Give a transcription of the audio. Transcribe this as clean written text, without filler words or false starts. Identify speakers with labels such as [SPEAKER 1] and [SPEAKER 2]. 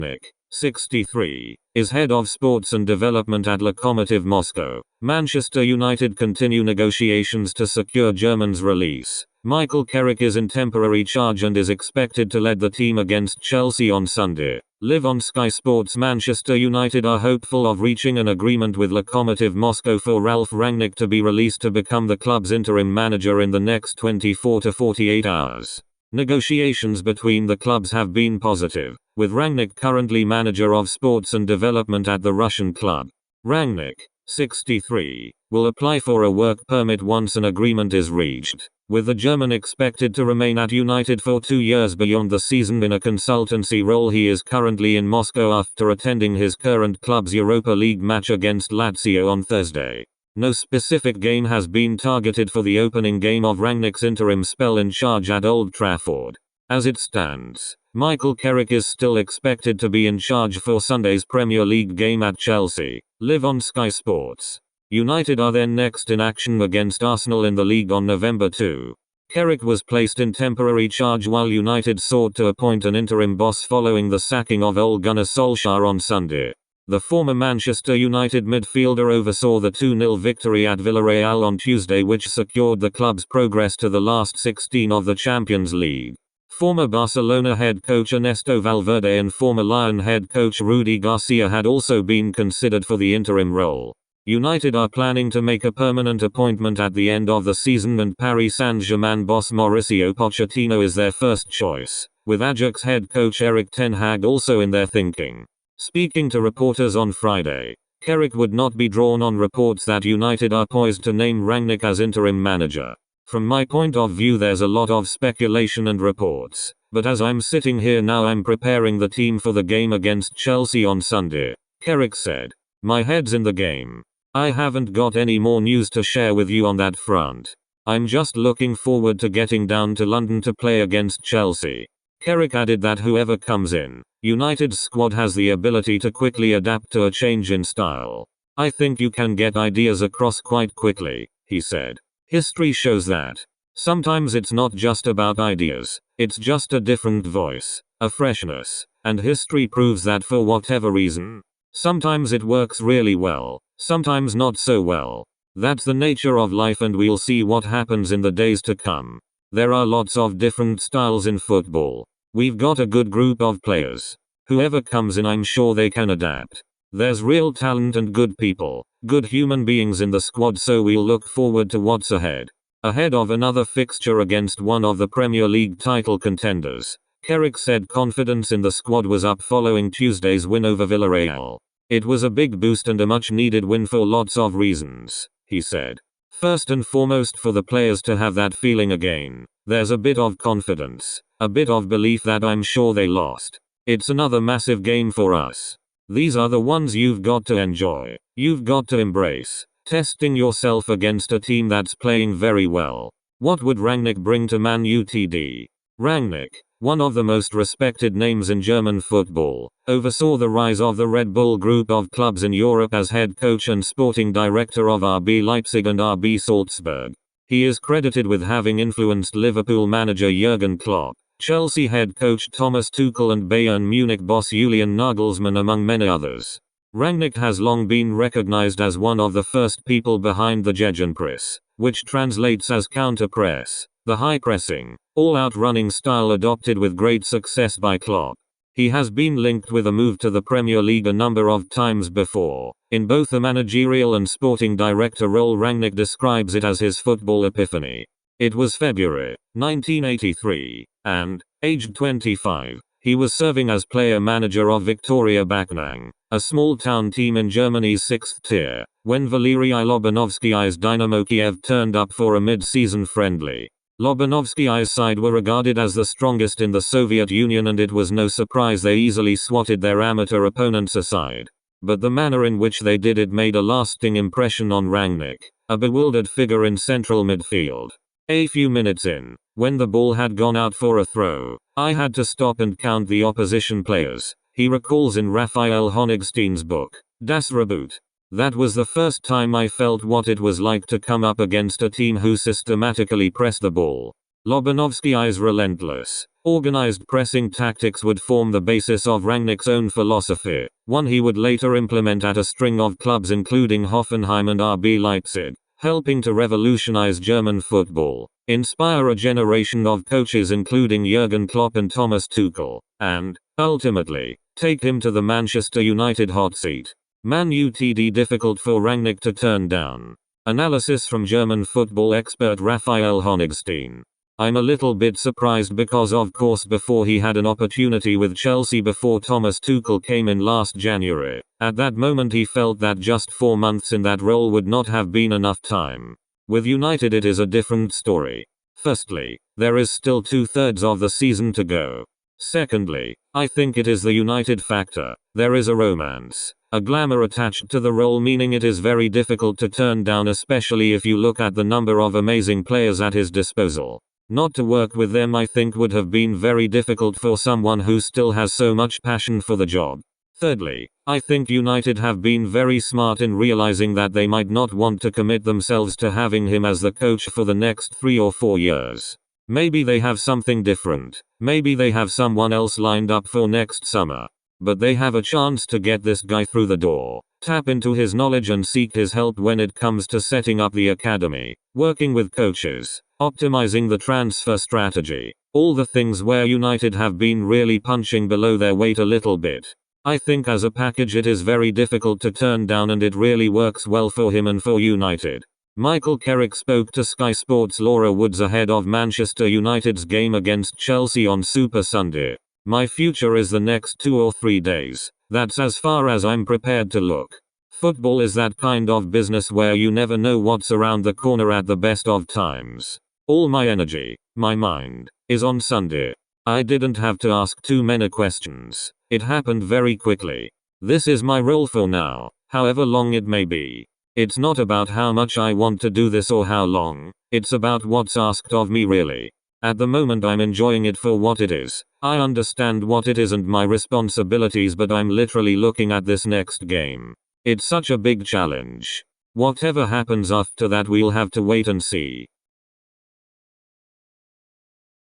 [SPEAKER 1] Rangnick, 63, is head of sports and development at Lokomotiv Moscow. Manchester United continue negotiations to secure German's release. Michael Carrick is in temporary charge and is expected to lead the team against Chelsea on Sunday. Live on Sky Sports. Manchester United are hopeful of reaching an agreement with Lokomotiv Moscow for Ralf Rangnick to be released to become the club's interim manager in the next 24 to 48 hours. Negotiations between the clubs have been positive, with Rangnick currently manager of sports and development at the Russian club. Rangnick, 63, will apply for a work permit once an agreement is reached, with the German expected to remain at United for 2 years beyond the season in a consultancy role. He is currently in Moscow after attending his current club's Europa League match against Lazio on Thursday. No specific game has been targeted for the opening game of Rangnick's interim spell in charge at Old Trafford. As it stands, Michael Carrick is still expected to be in charge for Sunday's Premier League game at Chelsea. Live on Sky Sports. United are then next in action against Arsenal in the league on November 2. Carrick was placed in temporary charge while United sought to appoint an interim boss following the sacking of Ole Gunnar Solskjaer on Sunday. The former Manchester United midfielder oversaw the 2-0 victory at Villarreal on Tuesday, which secured the club's progress to the last 16 of the Champions League. Former Barcelona head coach Ernesto Valverde and former Lyon head coach Rudi Garcia had also been considered for the interim role. United are planning to make a permanent appointment at the end of the season, and Paris Saint-Germain boss Mauricio Pochettino is their first choice, with Ajax head coach Erik ten Hag also in their thinking. Speaking to reporters on Friday, Carrick would not be drawn on reports that United are poised to name Rangnick as interim manager. From my point of view, there's a lot of speculation and reports, but as I'm sitting here now, I'm preparing the team for the game against Chelsea on Sunday, Carrick said. My head's in the game. I haven't got any more news to share with you on that front. I'm just looking forward to getting down to London to play against Chelsea. Carrick added that whoever comes in, United's squad has the ability to quickly adapt to a change in style. I think you can get ideas across quite quickly, he said. History shows that. Sometimes it's not just about ideas, it's just a different voice, a freshness, and history proves that for whatever reason. Sometimes it works really well, sometimes not so well. That's the nature of life, and we'll see what happens in the days to come. There are lots of different styles in football. We've got a good group of players. Whoever comes in, I'm sure they can adapt. There's real talent and good people, good human beings in the squad, so we'll look forward to what's ahead. Ahead of another fixture against one of the Premier League title contenders, Carrick said confidence in the squad was up following Tuesday's win over Villarreal. It was a big boost and a much needed win for lots of reasons, he said. First and foremost, for the players to have that feeling again. There's a bit of confidence, a bit of belief that I'm sure they lost. It's another massive game for us. These are the ones you've got to enjoy. You've got to embrace. Testing yourself against a team that's playing very well. What would Rangnick bring to Man Utd? Rangnick, one of the most respected names in German football, oversaw the rise of the Red Bull group of clubs in Europe as head coach and sporting director of RB Leipzig and RB Salzburg. He is credited with having influenced Liverpool manager Jurgen Klopp, Chelsea head coach Thomas Tuchel, and Bayern Munich boss Julian Nagelsmann, among many others. Rangnick has long been recognized as one of the first people behind the Gegenpress, which translates as counter-press, the high-pressing, all-out running style adopted with great success by Klopp. He has been linked with a move to the Premier League a number of times before. In both the managerial and sporting director role, Rangnick describes it as his football epiphany. It was February 1983, and, aged 25, he was serving as player-manager of Viktoria Backnang, a small-town team in Germany's 6th tier, when Valery Lobanovsky's Dynamo Kiev turned up for a mid-season friendly. Lobanovsky's side were regarded as the strongest in the Soviet Union, and it was no surprise they easily swatted their amateur opponents aside. But the manner in which they did it made a lasting impression on Rangnick, a bewildered figure in central midfield. A few minutes in, when the ball had gone out for a throw, I had to stop and count the opposition players, he recalls in Raphael Honigstein's book, Das Reboot. That was the first time I felt what it was like to come up against a team who systematically pressed the ball. Lobanovsky's relentless, organized pressing tactics would form the basis of Rangnick's own philosophy, one he would later implement at a string of clubs including Hoffenheim and RB Leipzig, helping to revolutionize German football, inspire a generation of coaches including Jurgen Klopp and Thomas Tuchel, and, ultimately, take him to the Manchester United hot seat. Man Utd difficult for Rangnick to turn down. Analysis from German football expert Raphael Honigstein. I'm a little bit surprised because of course before he had an opportunity with Chelsea before Thomas Tuchel came in last January. At that moment he felt that just 4 months in that role would not have been enough time. With United it is a different story. Firstly, there is still 2/3 of the season to go. Secondly, I think it is the United factor. There is a romance, a glamour attached to the role, meaning it is very difficult to turn down, especially if you look at the number of amazing players at his disposal. Not to work with them I think would have been very difficult for someone who still has so much passion for the job. Thirdly, I think United have been very smart in realizing that they might not want to commit themselves to having him as the coach for the next 3 or 4 years. Maybe they have something different. Maybe they have someone else lined up for next summer. But they have a chance to get this guy through the door, tap into his knowledge and seek his help when it comes to setting up the academy, working with coaches, optimizing the transfer strategy, all the things where United have been really punching below their weight a little bit. I think as a package it is very difficult to turn down, and it really works well for him and for United. Michael Carrick spoke to Sky Sports' Laura Woods ahead of Manchester United's game against Chelsea on Super Sunday. My future is the next 2 or 3 days. That's as far as I'm prepared to look. Football is that kind of business where you never know what's around the corner at the best of times. All my energy, my mind, is on Sunday. I didn't have to ask too many questions. It happened very quickly. This is my role for now, however long it may be. It's not about how much I want to do this or how long. It's about what's asked of me really. At the moment I'm enjoying it for what it is. I understand what it is and my responsibilities, but I'm literally looking at this next game. It's such a big challenge. Whatever happens after that we'll have to wait and see.